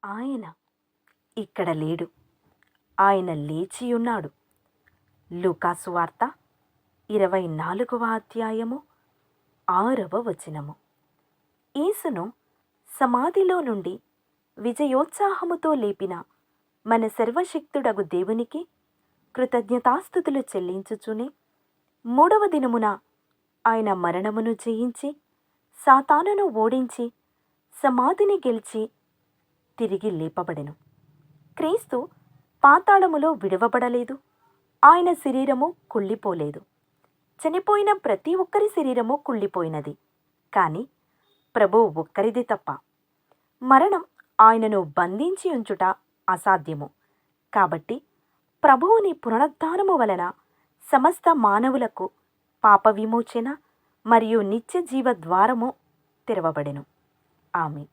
ఆయన ఇక్కడ లేడు. ఆయన లేచియున్నాడు. లూకాసు వార్త 24వ అధ్యాయము 6వ వచనము. యేసును సమాధిలో నుండి విజయోత్సాహముతో లేపిన మన సర్వశక్తుడగు దేవునికి కృతజ్ఞతాస్తుతులు చెల్లించుచునే 3వ దినమున ఆయన మరణమును జయించి సాతానును ఓడించి సమాధిని గెలిచి తిరిగి లేపబడెను. క్రీస్తు పాతాళములో విడవబడలేదు. ఆయన శరీరము కుళ్ళిపోలేదు. చనిపోయిన ప్రతి ఒక్కరి శరీరము కుళ్ళిపోయినది, కాని ప్రభువు ఒక్కరిది తప్ప. మరణం ఆయనను బంధించి ఉంచుట అసాధ్యము. కాబట్టి ప్రభువుని పునరుద్ధానము వలన సమస్త మానవులకు పాప విమోచన మరియు నిత్య జీవ ద్వారము తెరవబడెను. ఆమేన్.